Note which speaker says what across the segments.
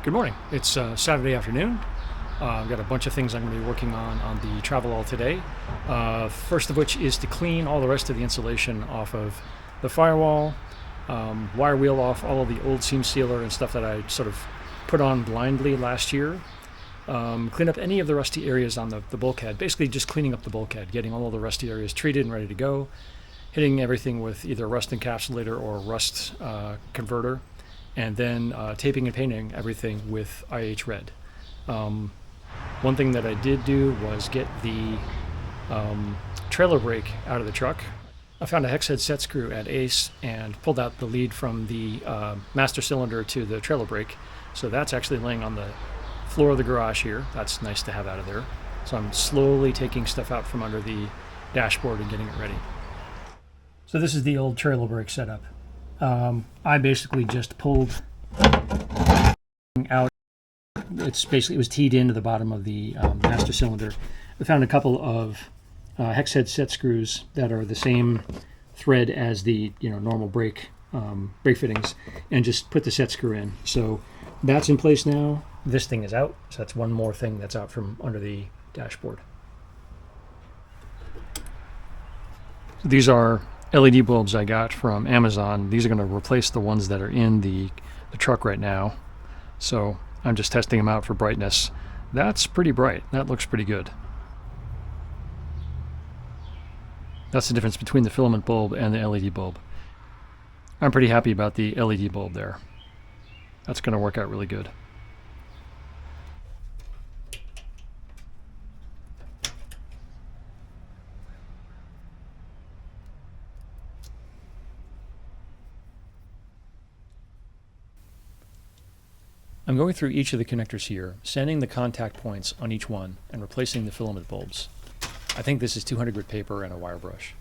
Speaker 1: Good morning. It's Saturday afternoon. I've got a bunch of things I'm going to be working on the Travelall today. First of which is to clean all the rest of the insulation off of the firewall, wire wheel off all of the old seam sealer and stuff that I sort of put on blindly last year. Clean up any of the rusty areas on the bulkhead. Basically just cleaning up the bulkhead, getting all of the rusty areas treated and ready to go, hitting everything with either rust encapsulator or rust converter, and then taping and painting everything with IH red. One thing that I did do was get the trailer brake out of the truck. I found a hex head set screw at Ace and pulled out the lead from the master cylinder to the trailer brake. So that's actually laying on the floor of the garage here. That's nice to have out of there. So I'm slowly taking stuff out from under the dashboard and getting it ready. So this is the old trailer brake setup. I basically just pulled out. It was teed into the bottom of the master cylinder. I found a couple of hex head set screws that are the same thread as the normal brake fittings, and just put the set screw in. So that's in place now. This thing is out, so that's one more thing that's out from under the dashboard. So these are LED bulbs I got from Amazon. These are going to replace the ones that are in the truck right now. So I'm just testing them out for brightness. That's pretty bright. That looks pretty good. That's the difference between the filament bulb and the LED bulb. I'm pretty happy about the LED bulb there. That's going to work out really good. I'm going through each of the connectors here, sanding the contact points on each one, and replacing the filament bulbs. I think this is 200 grit paper and a wire brush.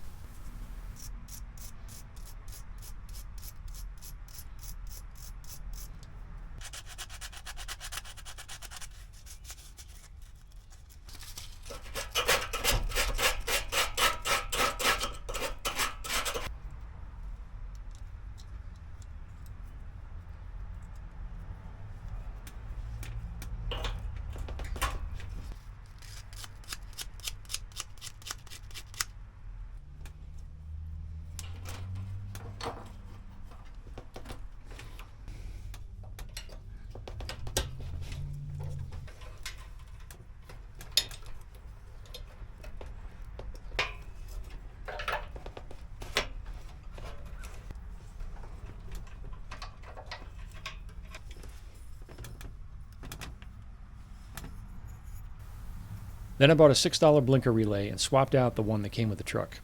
Speaker 1: Then I bought a $6 blinker relay and swapped out the one that came with the truck.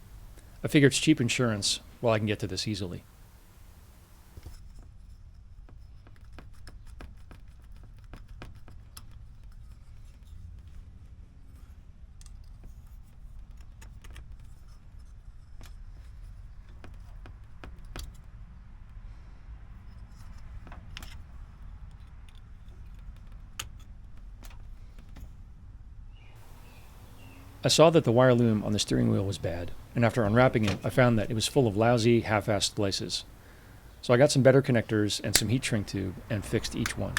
Speaker 1: I figure it's cheap insurance while I can get to this easily. I saw that the wire loom on the steering wheel was bad, and after unwrapping it, I found that it was full of lousy, half-assed splices. So I got some better connectors and some heat shrink tube and fixed each one.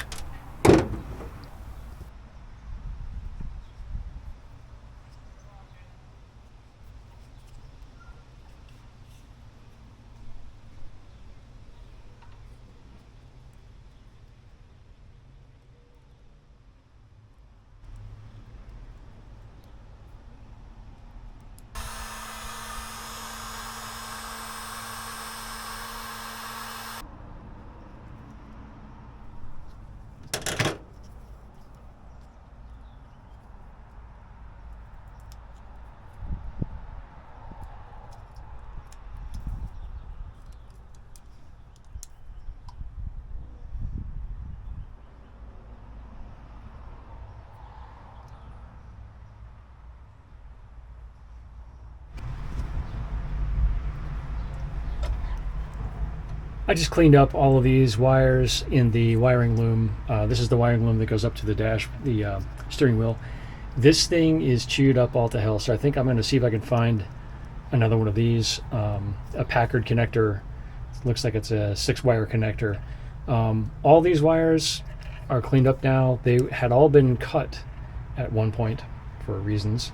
Speaker 1: I just cleaned up all of these wires in the wiring loom. This is the wiring loom that goes up to the steering wheel. This thing is chewed up all to hell, so I think I'm going to see if I can find another one of these. A Packard connector. Looks like it's a 6-wire connector. All these wires are cleaned up now. They had all been cut at one point for reasons.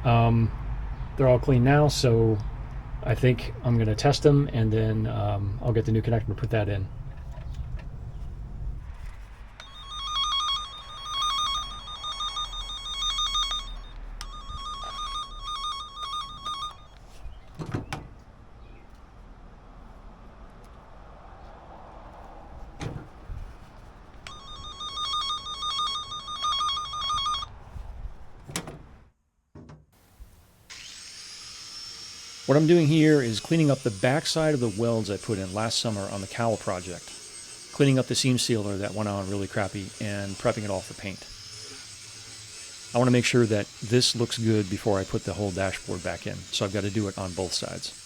Speaker 1: They're all clean now, so I think I'm going to test them, and then I'll get the new connector and put that in. What I'm doing here is cleaning up the backside of the welds I put in last summer on the cowl project, cleaning up the seam sealer that went on really crappy, and prepping it all for paint. I want to make sure that this looks good before I put the whole dashboard back in, so I've got to do it on both sides.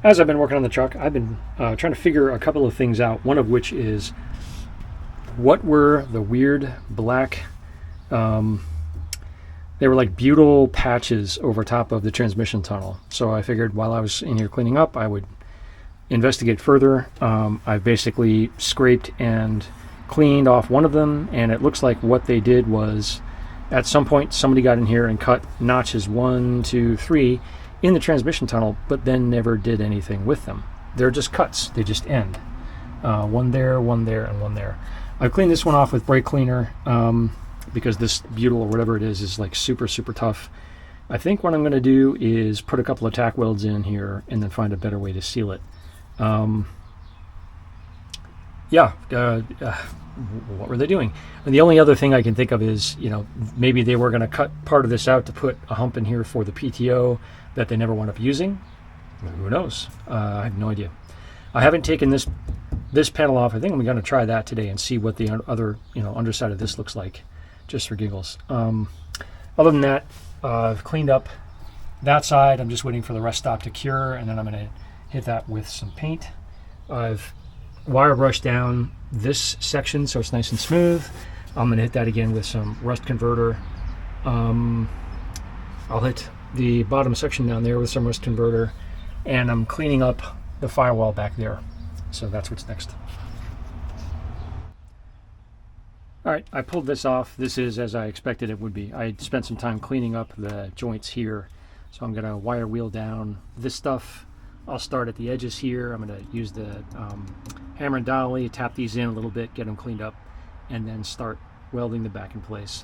Speaker 1: As I've been working on the truck, I've been trying to figure a couple of things out, one of which is what were the weird black, they were like butyl patches over top of the transmission tunnel. So I figured while I was in here cleaning up, I would investigate further. I basically scraped and cleaned off one of them, and it looks like what they did was at some point somebody got in here and cut notches 1, 2, 3 in the transmission tunnel, but then never did anything with them. They're just cuts. They just end. One there, and one there. I've cleaned this one off with brake cleaner because this butyl or whatever it is like super, super tough. I think what I'm going to do is put a couple of tack welds in here and then find a better way to seal it. What were they doing? And the only other thing I can think of is, maybe they were going to cut part of this out to put a hump in here for the PTO that they never wound up using. Who knows? I have no idea. I haven't taken this panel off. I think I'm going to try that today and see what the other underside of this looks like, just for giggles. Other than that, I've cleaned up that side. I'm just waiting for the rest stop to cure, and then I'm going to hit that with some paint. I've wire brushed down this section so it's nice and smooth. I'm going to hit that again with some rust converter. I'll hit the bottom section down there with some rust converter, and I'm cleaning up the firewall back there. So that's what's next. All right, I pulled this off. This is as I expected it would be. I spent some time cleaning up the joints here, so I'm going to wire wheel down this stuff. I'll start at the edges here. I'm going to use the hammer and dolly, tap these in a little bit, get them cleaned up, and then start welding the back in place.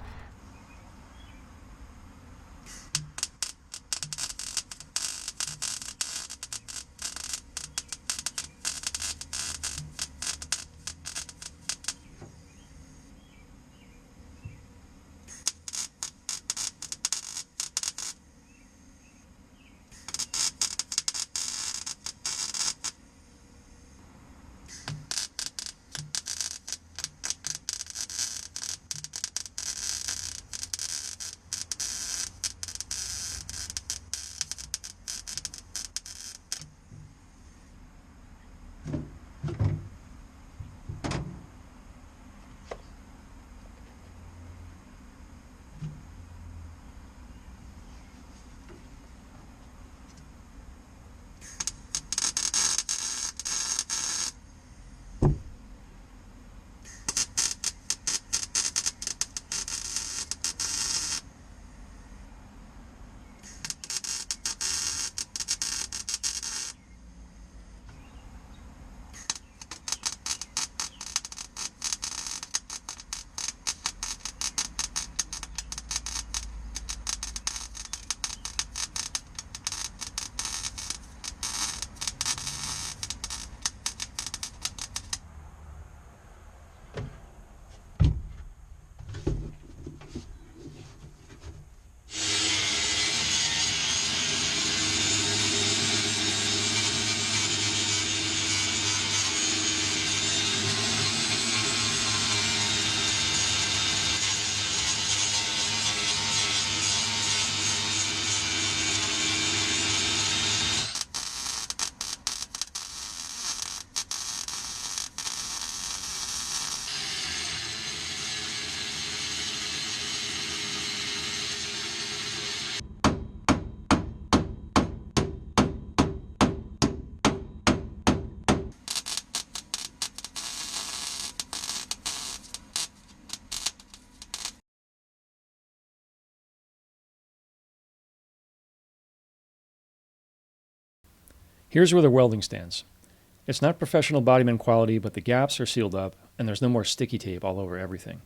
Speaker 1: Here's where the welding stands. It's not professional bodyman quality, but the gaps are sealed up, and there's no more sticky tape all over everything.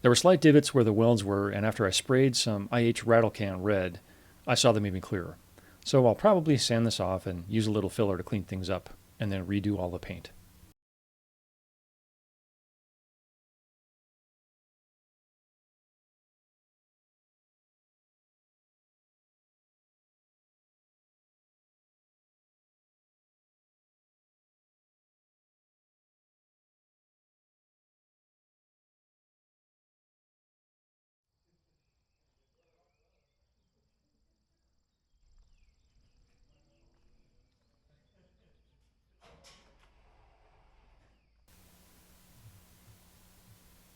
Speaker 1: There were slight divots where the welds were, and after I sprayed some IH rattle can red, I saw them even clearer. So I'll probably sand this off and use a little filler to clean things up, and then redo all the paint.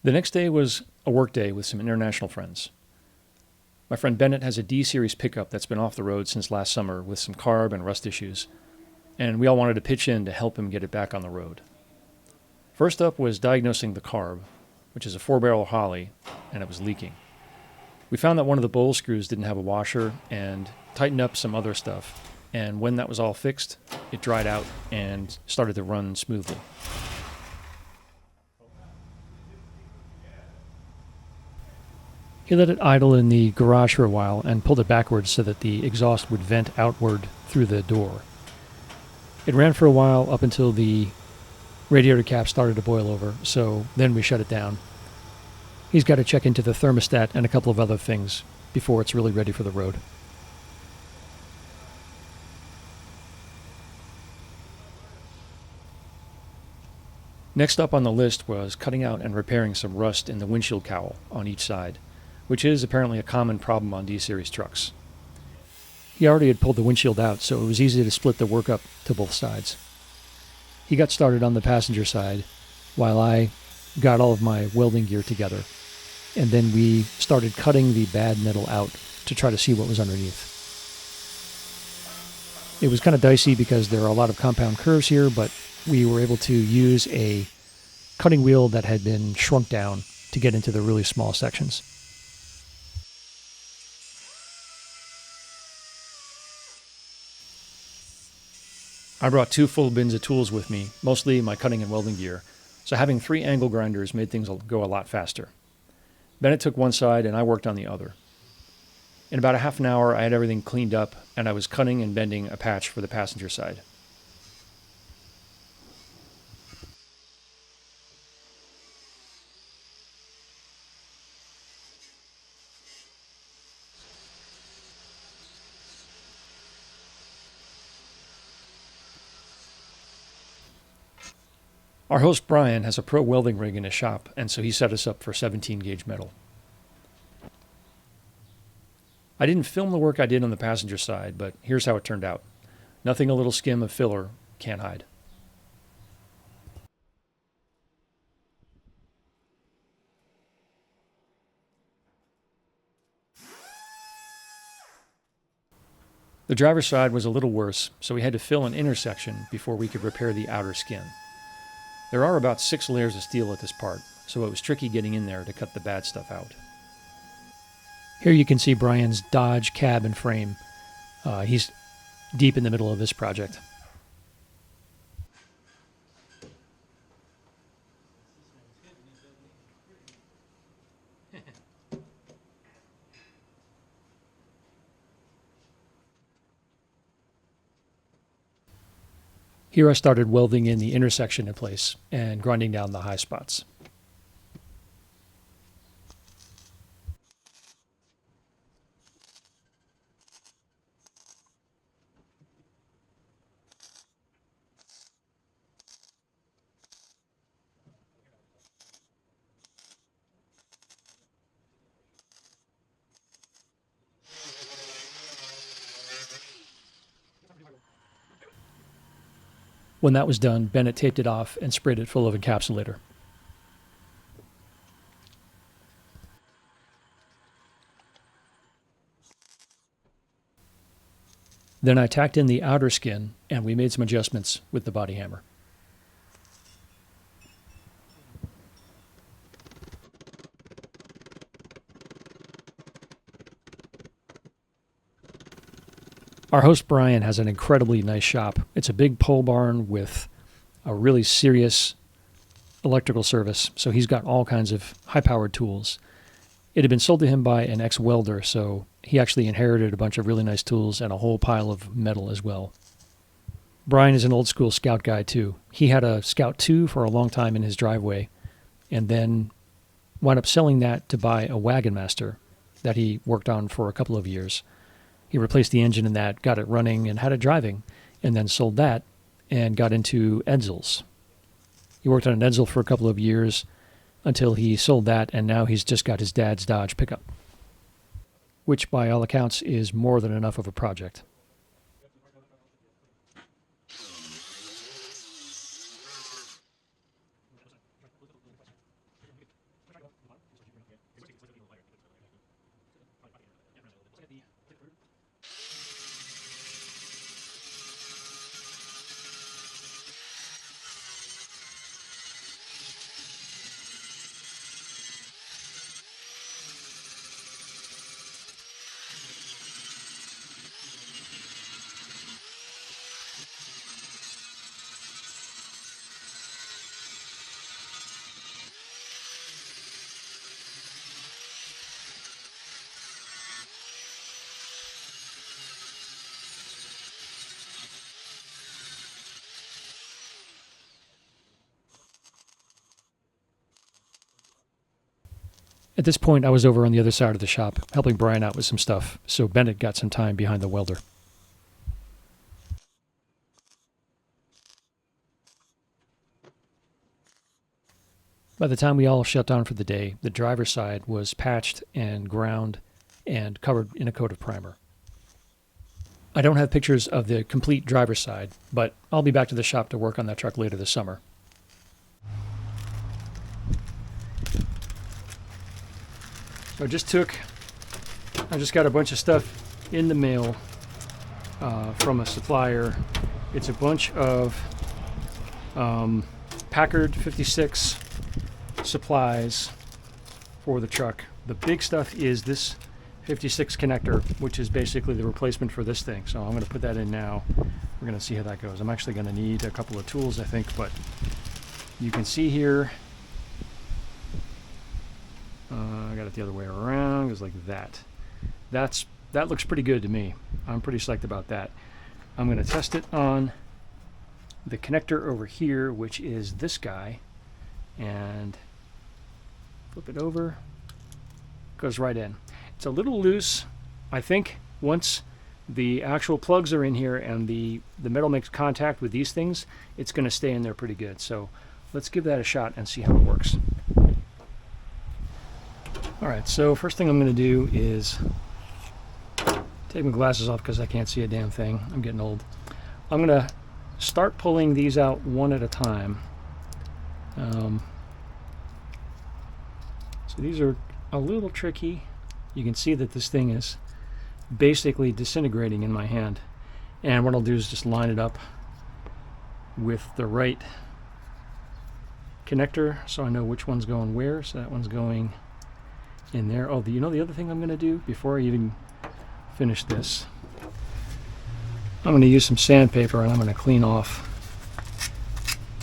Speaker 1: The next day was a work day with some international friends. My friend Bennett has a D-Series pickup that's been off the road since last summer with some carb and rust issues, and we all wanted to pitch in to help him get it back on the road. First up was diagnosing the carb, which is a 4-barrel Holly, and it was leaking. We found that one of the bowl screws didn't have a washer and tightened up some other stuff, and when that was all fixed, it dried out and started to run smoothly. He let it idle in the garage for a while and pulled it backwards so that the exhaust would vent outward through the door. It ran for a while up until the radiator cap started to boil over, so then we shut it down. He's got to check into the thermostat and a couple of other things before it's really ready for the road. Next up on the list was cutting out and repairing some rust in the windshield cowl on each side, which is apparently a common problem on D-Series trucks. He already had pulled the windshield out, so it was easy to split the work up to both sides. He got started on the passenger side while I got all of my welding gear together, and then we started cutting the bad metal out to try to see what was underneath. It was kind of dicey because there are a lot of compound curves here, but we were able to use a cutting wheel that had been shrunk down to get into the really small sections. I brought 2 full bins of tools with me, mostly my cutting and welding gear, so having 3 angle grinders made things go a lot faster. Bennett took one side and I worked on the other. In about a half an hour, I had everything cleaned up and I was cutting and bending a patch for the passenger side. Our host Brian has a pro welding rig in his shop, and so he set us up for 17-gauge metal. I didn't film the work I did on the passenger side, but here's how it turned out. Nothing a little skim of filler can't hide. The driver's side was a little worse, so we had to fill an intersection before we could repair the outer skin. There are about 6 layers of steel at this part, so it was tricky getting in there to cut the bad stuff out. Here you can see Brian's Dodge cab and frame. He's deep in the middle of this project. Here I started welding in the intersection in place and grinding down the high spots. When that was done, Bennett taped it off and sprayed it full of encapsulator. Then I tacked in the outer skin, and we made some adjustments with the body hammer. Our host Brian has an incredibly nice shop. It's a big pole barn with a really serious electrical service, so he's got all kinds of high-powered tools. It had been sold to him by an ex-welder, so he actually inherited a bunch of really nice tools and a whole pile of metal as well. Brian is an old-school Scout guy, too. He had a Scout 2 for a long time in his driveway, and then wound up selling that to buy a Wagon Master that he worked on for a couple of years. He replaced the engine in that, got it running, and had it driving, and then sold that and got into Edsels. He worked on an Edsel for a couple of years until he sold that, and now he's just got his dad's Dodge pickup, which by all accounts is more than enough of a project. At this point, I was over on the other side of the shop, helping Brian out with some stuff, so Bennett got some time behind the welder. By the time we all shut down for the day, the driver's side was patched and ground and covered in a coat of primer. I don't have pictures of the complete driver's side, but I'll be back to the shop to work on that truck later this summer. I just got a bunch of stuff in the mail from a supplier. It's a bunch of Packard 56 supplies for the truck. The big stuff is this 56 connector, which is basically the replacement for this thing. So I'm going to put that in now. We're going to see how that goes. I'm actually going to need a couple of tools, I think, but you can see here, I got it the other way around. It goes like that. That looks pretty good to me. I'm pretty psyched about that. I'm going to test it on the connector over here, which is this guy, and flip it over. Goes right in. It's a little loose. I think once the actual plugs are in here and the metal makes contact with these things, it's going to stay in there pretty good. So let's give that a shot and see how it works. Alright, so first thing I'm going to do is take my glasses off because I can't see a damn thing. I'm getting old. I'm going to start pulling these out one at a time. So these are a little tricky. You can see that this thing is basically disintegrating in my hand. And what I'll do is just line it up with the right connector so I know which one's going where. So that one's going in there. Oh, you know the other thing I'm going to do before I even finish this? I'm going to use some sandpaper and I'm going to clean off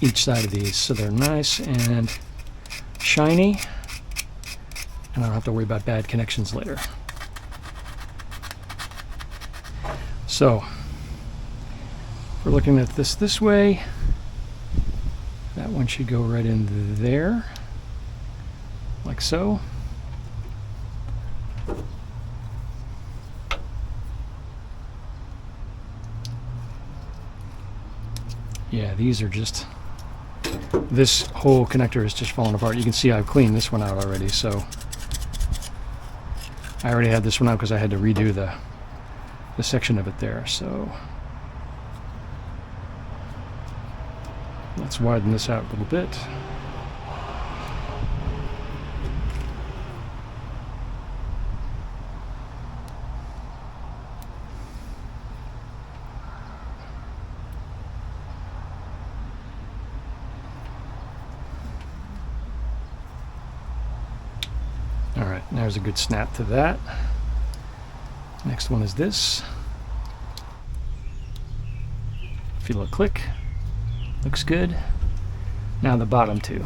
Speaker 1: each side of these so they're nice and shiny, and I don't have to worry about bad connections later. So, if we're looking at this way, that one should go right in there, like so. Yeah, these are just, this whole connector is just falling apart. You can see I've cleaned this one out already, so I already had this one out because I had to redo the section of it there. So let's widen this out a little bit. There's a good snap to that. Next one is this. Feel a click. Looks good. Now the bottom two.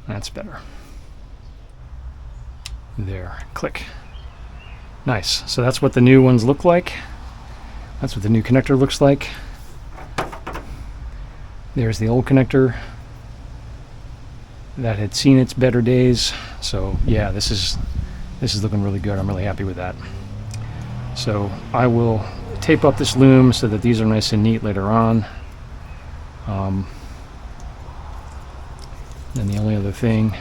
Speaker 1: That's better. There, click. Nice. So that's what the new ones look like. That's what the new connector looks like. There's the old connector that had seen its better days. So yeah, this is looking really good. I'm really happy with that. So I will tape up this loom so that these are nice and neat later on. And the only other thing,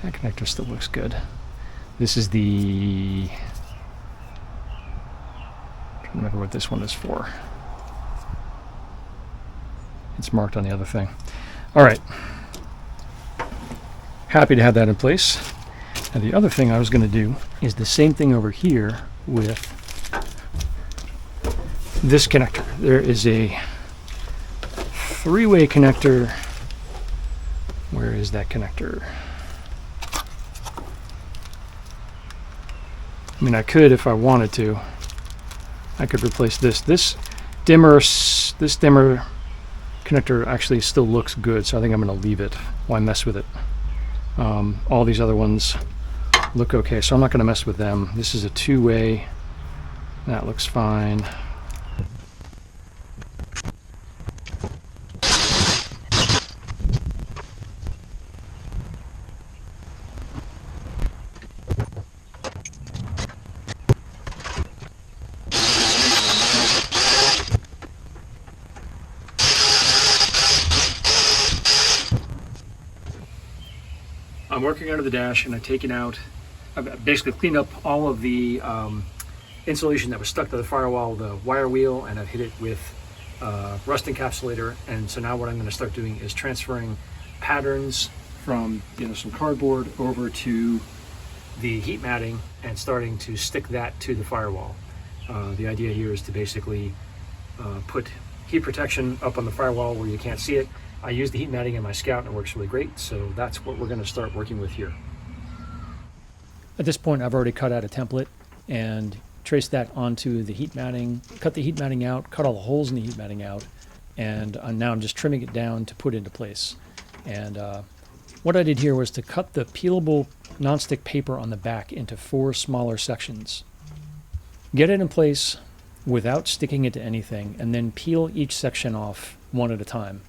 Speaker 1: that connector still looks good. This is the, I'm trying to remember what this one is for. It's marked on the other thing. All right. Happy to have that in place. And the other thing I was going to do is the same thing over here with this connector. There is a three-way connector. Where is that connector? I mean, I could, if I wanted to, I could replace this. This dimmer connector actually still looks good, so I think I'm going to leave it. Why mess with it? All these other ones look okay, so I'm not going to mess with them. This is a two-way. That looks fine. I'm working under the dash, and I've basically cleaned up all of the insulation that was stuck to the firewall, the wire wheel, and I've hit it with rust encapsulator. And so now what I'm going to start doing is transferring patterns from some cardboard over to the heat matting and starting to stick that to the firewall. The idea here is to basically put heat protection up on the firewall where you can't see it. I use the heat matting in my Scout and it works really great, so that's what we're going to start working with here. At this point, I've already cut out a template and traced that onto the heat matting, cut the heat matting out, cut all the holes in the heat matting out, and now I'm just trimming it down to put into place. And what I did here was to cut the peelable nonstick paper on the back into 4 smaller sections. Get it in place without sticking it to anything, and then peel each section off one at a time.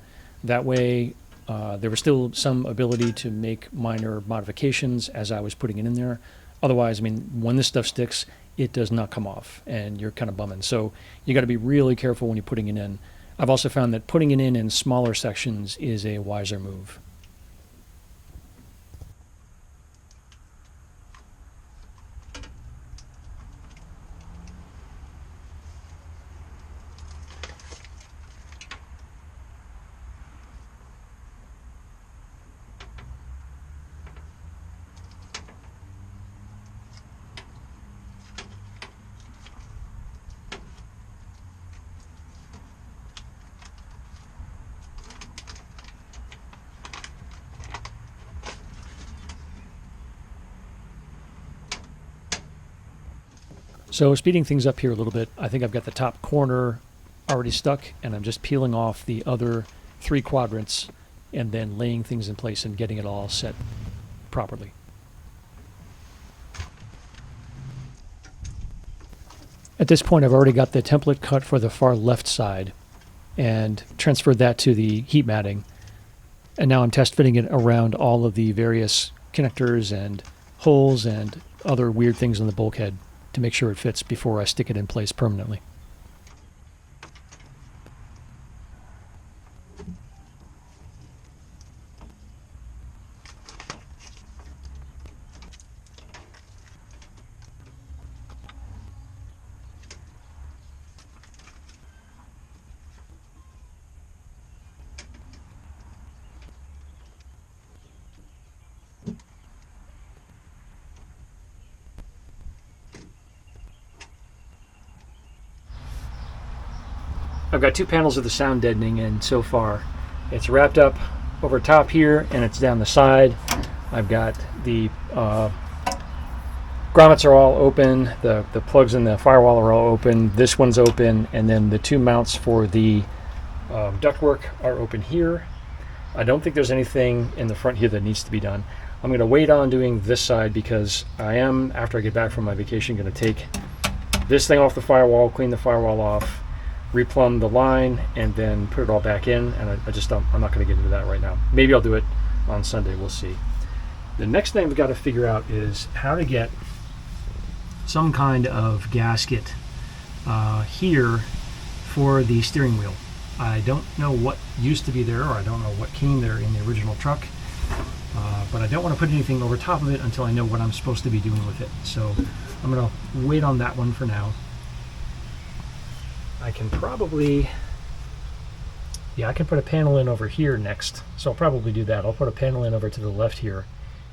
Speaker 1: That way, there was still some ability to make minor modifications as I was putting it in there. Otherwise, I mean, when this stuff sticks, it does not come off, and you're kind of bumming. So you got to be really careful when you're putting it in. I've also found that putting it in smaller sections is a wiser move. So speeding things up here a little bit, I think I've got the top corner already stuck, and I'm just peeling off the other 3 quadrants and then laying things in place and getting it all set properly. At this point, I've already got the template cut for the far left side and transferred that to the heat matting. And now I'm test fitting it around all of the various connectors and holes and other weird things on the bulkhead to make sure it fits before I stick it in place permanently. I've got 2 panels of the sound deadening in so far. It's wrapped up over top here and it's down the side. I've got the grommets are all open, the plugs in the firewall are all open, this one's open, and then the two mounts for the ductwork are open here. I don't think there's anything in the front here that needs to be done. I'm going to wait on doing this side because I am, after I get back from my vacation, going to take this thing off the firewall, clean the firewall off, replumb the line, and then put it all back in, and I'm not going to get into that right now. Maybe I'll do it on Sunday, we'll see. The next thing we've got to figure out is how to get some kind of gasket here for the steering wheel. I don't know what used to be there, or I don't know what came there in the original truck, but I don't want to put anything over top of it until I know what I'm supposed to be doing with it. So I'm going to wait on that one for now. I can probably, I can put a panel in over here next, so I'll probably do that. I'll put a panel in over to the left here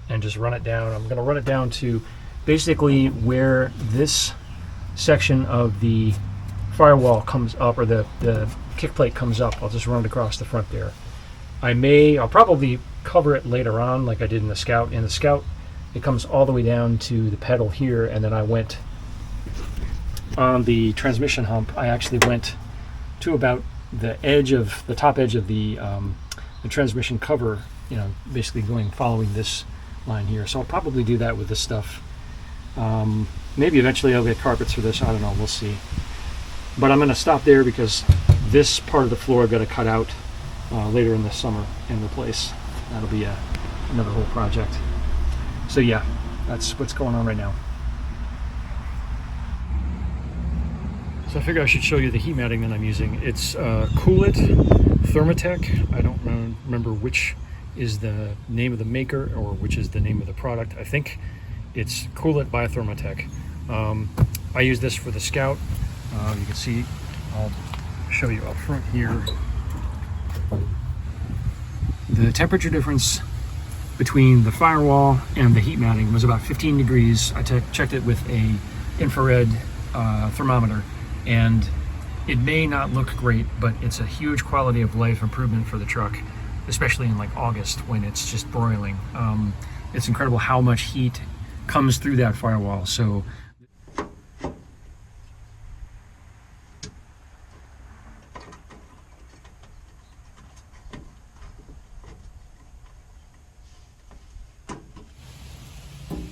Speaker 1: and just run it down. I'm going to run it down to basically where this section of the firewall comes up, or the kick plate comes up. I'll just run it across the front there. I'll probably cover it later on like I did in the Scout. In the Scout, it comes all the way down to the pedal here, and then I went on the transmission hump. I actually went to about the top edge of the transmission cover, basically following this line here. So I'll probably do that with this stuff. Maybe eventually I'll get carpets for this. I don't know, we'll see. But I'm going to stop there because this part of the floor I've got to cut out later in the summer and replace. That'll be another whole project. So yeah, that's what's going on right now. So I figure I should show you the heat matting that I'm using. It's Coolit Thermatech. I don't remember which is the name of the maker or which is the name of the product. I think it's Coolit by Thermatech. I use this for the Scout. You can see, I'll show you up front here. The temperature difference between the firewall and the heat matting was about 15 degrees. I checked it with a infrared thermometer, and it may not look great, but it's a huge quality of life improvement for the truck, especially in like August when it's just broiling. It's incredible how much heat comes through that firewall. So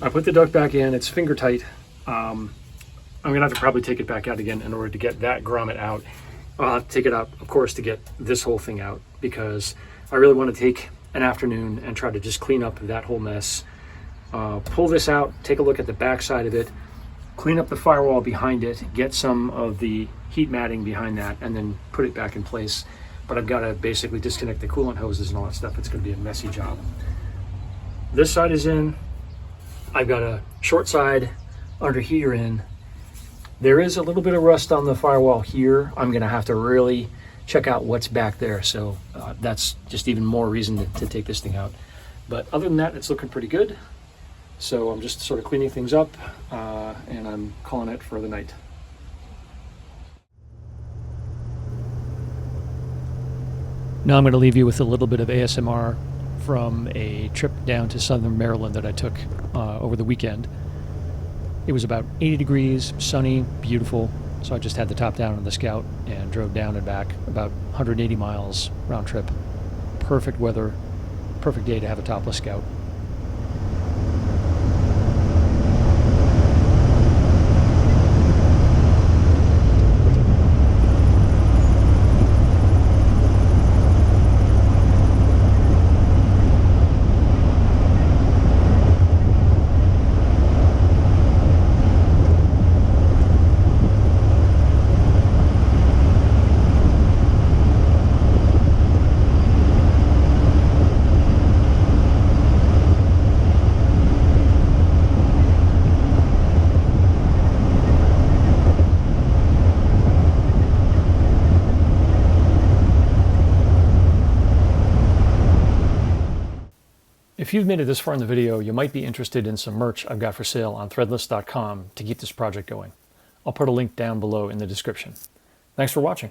Speaker 1: I put the duct back in. It's finger tight. I'm gonna have to probably take it back out again in order to get that grommet out. I'll have to take it out, of course, to get this whole thing out, because I really want to take an afternoon and try to just clean up that whole mess. Pull this out, take a look at the back side of it, clean up the firewall behind it, get some of the heat matting behind that, and then put it back in place. But I've got to basically disconnect the coolant hoses and all that stuff. It's going to be a messy job. This side is in. I've got a short side under here in. There is a little bit of rust on the firewall here. I'm going to have to really check out what's back there. So that's just even more reason to take this thing out. But other than that, it's looking pretty good. So I'm just sort of cleaning things up, and I'm calling it for the night. Now I'm going to leave you with a little bit of ASMR from a trip down to southern Maryland that I took over the weekend. It was about 80 degrees, sunny, beautiful. So I just had the top down on the Scout and drove down and back about 180 miles round trip. Perfect weather, perfect day to have a topless Scout. If you've made it this far in the video, you might be interested in some merch I've got for sale on threadless.com to keep this project going. I'll put a link down below in the description. Thanks for watching.